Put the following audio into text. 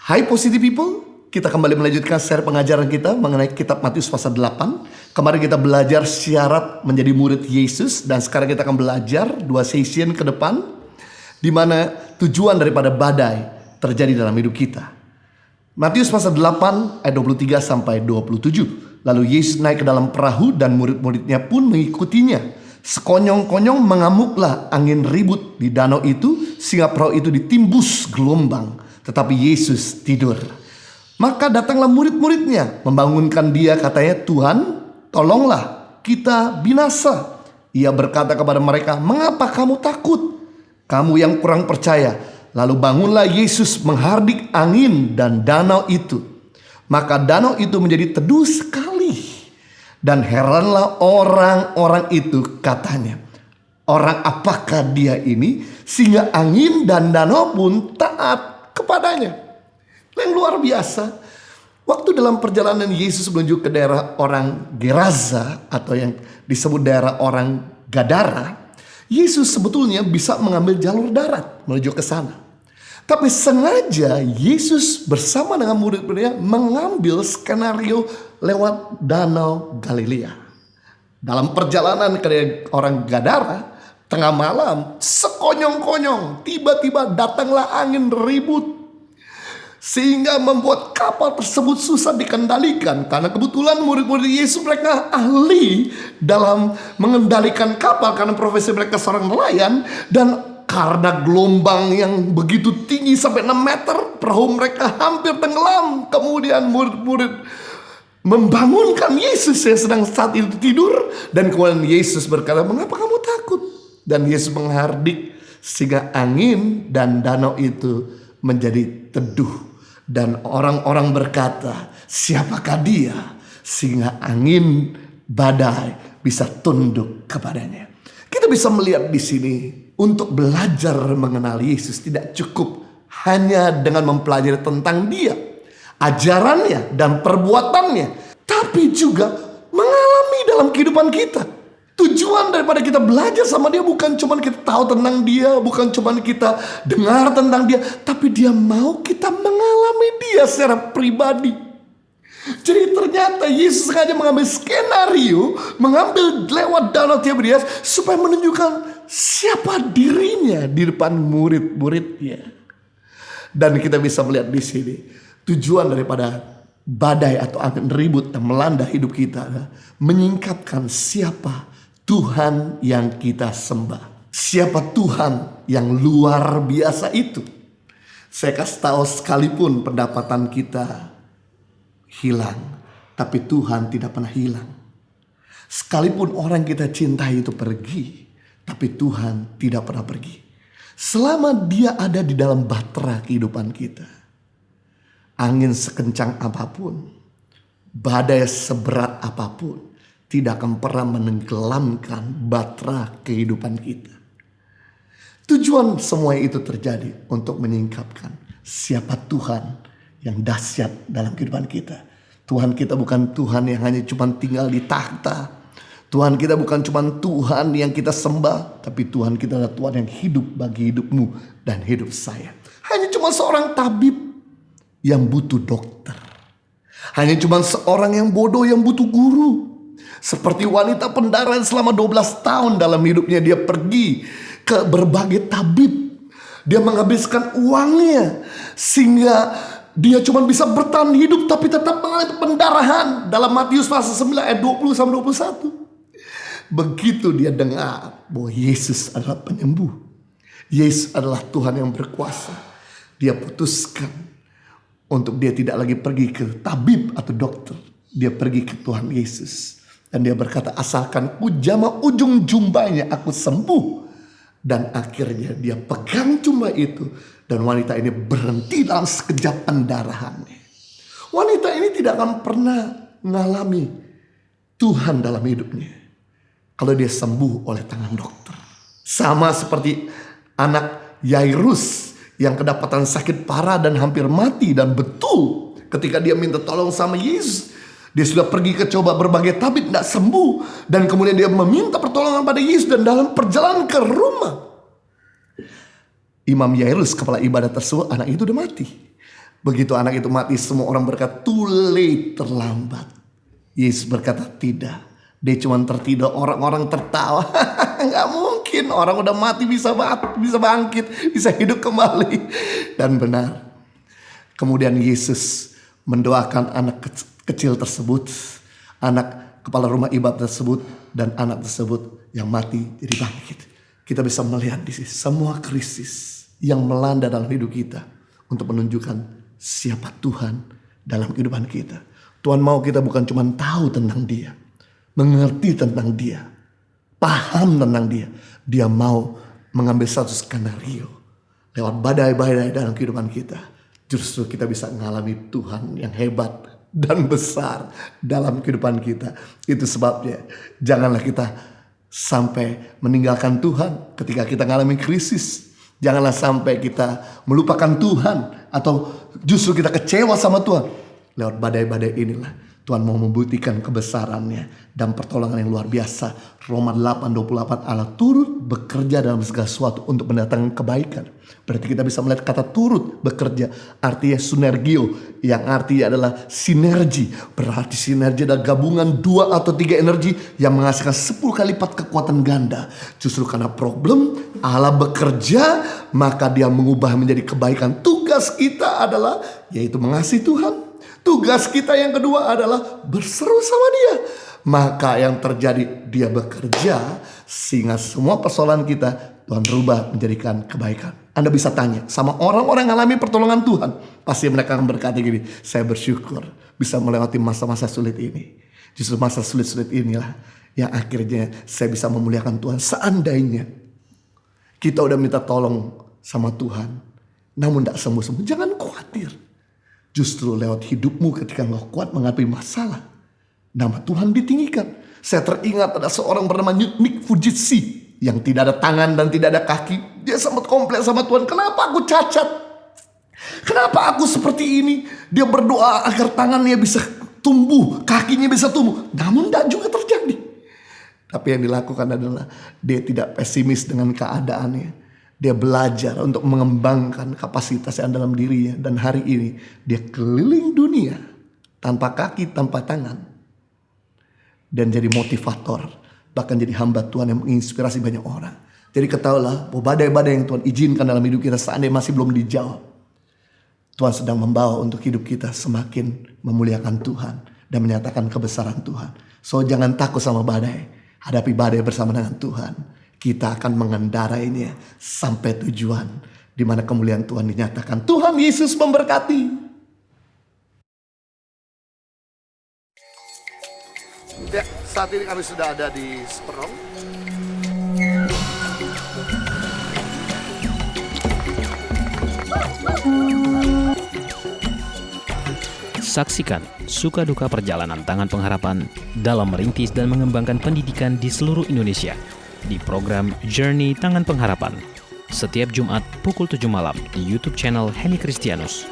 Hai Positive People, kita kembali melanjutkan seri pengajaran kita mengenai kitab Matius pasal 8. Kemarin kita belajar syarat menjadi murid Yesus, dan sekarang kita akan belajar 2 session ke depan, di mana tujuan daripada badai terjadi dalam hidup kita. Matius pasal 8 ayat 23 sampai 27. Lalu Yesus naik ke dalam perahu dan murid-muridnya pun mengikutinya. Sekonyong-konyong mengamuklah angin ribut di danau itu, sehingga perahu itu ditimbus gelombang. Tetapi Yesus tidur. Maka datanglah murid-muridnya membangunkan dia, katanya, "Tuhan, tolonglah, kita binasa." Ia berkata kepada mereka, "Mengapa kamu takut, kamu yang kurang percaya?" Lalu bangunlah Yesus menghardik angin dan danau itu. Maka danau itu menjadi teduh sekali. Dan heranlah orang-orang itu, katanya, "Orang apakah dia ini sehingga angin dan danau pun taat kepadanya?" Yang luar biasa. Waktu dalam perjalanan Yesus menuju ke daerah orang Geraza, atau yang disebut daerah orang Gadara, Yesus sebetulnya bisa mengambil jalur darat menuju ke sana. Tapi sengaja Yesus bersama dengan murid-muridnya mengambil skenario lewat Danau Galilea. Dalam perjalanan ke orang Gadara, tengah malam, sekonyong-konyong, tiba-tiba datanglah angin ribut, sehingga membuat kapal tersebut susah dikendalikan. Karena kebetulan murid-murid Yesus mereka ahli dalam mengendalikan kapal, karena profesi mereka seorang nelayan. Dan karena gelombang yang begitu tinggi sampai 6 meter, perahu mereka hampir tenggelam. Kemudian murid-murid membangunkan Yesus yang sedang saat itu tidur. Dan kemudian Yesus berkata, "Mengapa kamu takut?" Dan Yesus menghardik sehingga angin dan danau itu menjadi teduh. Dan orang-orang berkata, "Siapakah dia sehingga angin badai bisa tunduk kepadanya?" Kita bisa melihat di sini, untuk belajar mengenal Yesus tidak cukup hanya dengan mempelajari tentang dia, ajarannya dan perbuatannya, tapi juga mengalami dalam kehidupan kita. Tujuan daripada kita belajar sama dia bukan cuma kita tahu tentang dia, bukan cuma kita dengar tentang dia, tapi dia mau kita mengalami dia secara pribadi. Jadi ternyata Yesus sengaja mengambil skenario, mengambil lewat Danau Tiberias supaya menunjukkan siapa dirinya di depan murid-muridnya. Dan kita bisa melihat di sini tujuan daripada badai atau angin ribut yang melanda hidup kita adalah menyingkapkan siapa Tuhan yang kita sembah. Siapa Tuhan yang luar biasa itu. Saya kasih tahu, sekalipun pendapatan kita hilang, tapi Tuhan tidak pernah hilang. Sekalipun orang kita cintai itu pergi, tapi Tuhan tidak pernah pergi. Selama dia ada di dalam bahtera kehidupan kita, angin sekencang apapun, badai seberat apapun, tidak akan pernah menenggelamkan bahtera kehidupan kita. Tujuan semua itu terjadi untuk menyingkapkan siapa Tuhan yang dahsyat dalam kehidupan kita. Tuhan kita bukan Tuhan yang hanya cuma tinggal di takhta. Tuhan kita bukan cuma Tuhan yang kita sembah, tapi Tuhan kita adalah Tuhan yang hidup bagi hidupmu dan hidup saya. Hanya cuma seorang tabib yang butuh dokter. Hanya cuma seorang yang bodoh yang butuh guru. Seperti wanita pendaran selama 12 tahun dalam hidupnya, dia pergi ke berbagai tabib. Dia menghabiskan uangnya sehingga dia cuma bisa bertahan hidup, tapi tetap mengalami pendarahan. Dalam Matius pasal 9 ayat 20 sampai 21. Begitu dia dengar bahwa Yesus adalah penyembuh, Yesus adalah Tuhan yang berkuasa, dia putuskan untuk dia tidak lagi pergi ke tabib atau dokter. Dia pergi ke Tuhan Yesus. Dan dia berkata, "Asalkan ku jamah ujung jumbanya, aku sembuh." Dan akhirnya dia pegang jubah itu, dan wanita ini berhenti dalam sekejap pendarahannya. Wanita ini tidak akan pernah mengalami Tuhan dalam hidupnya kalau dia sembuh oleh tangan dokter. Sama seperti anak Yairus yang kedapatan sakit parah dan hampir mati. Dan betul ketika dia minta tolong sama Yesus, dia sudah pergi ke coba berbagai tabib, tidak sembuh. Dan kemudian dia meminta pertolongan pada Yesus. Dan dalam perjalanan ke rumah Imam Yairus, kepala ibadat tersebut, anak itu udah mati. Begitu anak itu mati, semua orang berkata, too late, terlambat. Yesus berkata, tidak. Dia cuma tertidur, orang-orang tertawa. Nggak mungkin, orang udah mati bisa bangkit, bisa hidup kembali. Dan benar. Kemudian Yesus mendoakan anak kecil tersebut, anak kepala rumah ibadah tersebut, dan anak tersebut yang mati jadi bangkit. Kita bisa melihat di sini semua krisis yang melanda dalam hidup kita untuk menunjukkan siapa Tuhan dalam kehidupan kita. Tuhan mau kita bukan cuma tahu tentang Dia, mengerti tentang Dia, paham tentang Dia. Dia mau mengambil satu skenario lewat badai-badai dalam kehidupan kita. Justru kita bisa mengalami Tuhan yang hebat dan besar dalam kehidupan kita. Itu sebabnya janganlah kita sampai meninggalkan Tuhan ketika kita mengalami krisis. Janganlah sampai kita melupakan Tuhan atau justru kita kecewa sama Tuhan. Lewat badai-badai inilah Tuhan mau membuktikan kebesarannya dan pertolongan yang luar biasa. Roma 8:28, Allah turut bekerja dalam segala sesuatu untuk mendatangkan kebaikan. Berarti kita bisa melihat kata turut bekerja, artinya sinergio, yang artinya adalah sinergi. Berarti sinergi adalah gabungan 2 atau 3 energi yang menghasilkan 10 kali lipat kekuatan ganda. Justru karena problem, Allah bekerja, maka Dia mengubah menjadi kebaikan. Tugas kita adalah yaitu mengasihi Tuhan. Tugas kita yang kedua adalah berseru sama Dia. Maka yang terjadi, Dia bekerja sehingga semua persoalan kita Tuhan rubah menjadikan kebaikan. Anda bisa tanya sama orang-orang yang alami pertolongan Tuhan. Pasti mereka akan berkata gini, saya bersyukur bisa melewati masa-masa sulit ini. Justru masa sulit-sulit inilah yang akhirnya saya bisa memuliakan Tuhan. Seandainya kita udah minta tolong sama Tuhan, namun tidak sembuh-sembuh, jangan khawatir. Justru lewat hidupmu ketika engkau kuat menghadapi masalah, nama Tuhan ditinggikan. Saya teringat ada seorang bernama Nick Fujitsi yang tidak ada tangan dan tidak ada kaki. Dia sempat komplain sama Tuhan, kenapa aku cacat? Kenapa aku seperti ini? Dia berdoa agar tangannya bisa tumbuh, kakinya bisa tumbuh. Namun tidak juga terjadi. Tapi yang dilakukan adalah dia tidak pesimis dengan keadaannya. Dia belajar untuk mengembangkan kapasitas yang dalam dirinya. Dan hari ini dia keliling dunia tanpa kaki, tanpa tangan. Dan jadi motivator. Bahkan jadi hamba Tuhan yang menginspirasi banyak orang. Jadi ketahuilah bahwa badai-badai yang Tuhan izinkan dalam hidup kita seandainya masih belum dijawab, Tuhan sedang membawa untuk hidup kita semakin memuliakan Tuhan dan menyatakan kebesaran Tuhan. So jangan takut sama badai. Hadapi badai bersama dengan Tuhan. Kita akan mengendarainya sampai tujuan di mana kemuliaan Tuhan dinyatakan. Tuhan Yesus memberkati. Ya, saat ini kami sudah ada di Sperong. Saksikan suka duka perjalanan Tangan Pengharapan dalam merintis dan mengembangkan pendidikan di seluruh Indonesia di program Journey Tangan Pengharapan setiap Jumat pukul 7 malam di YouTube channel Henny Kristianus.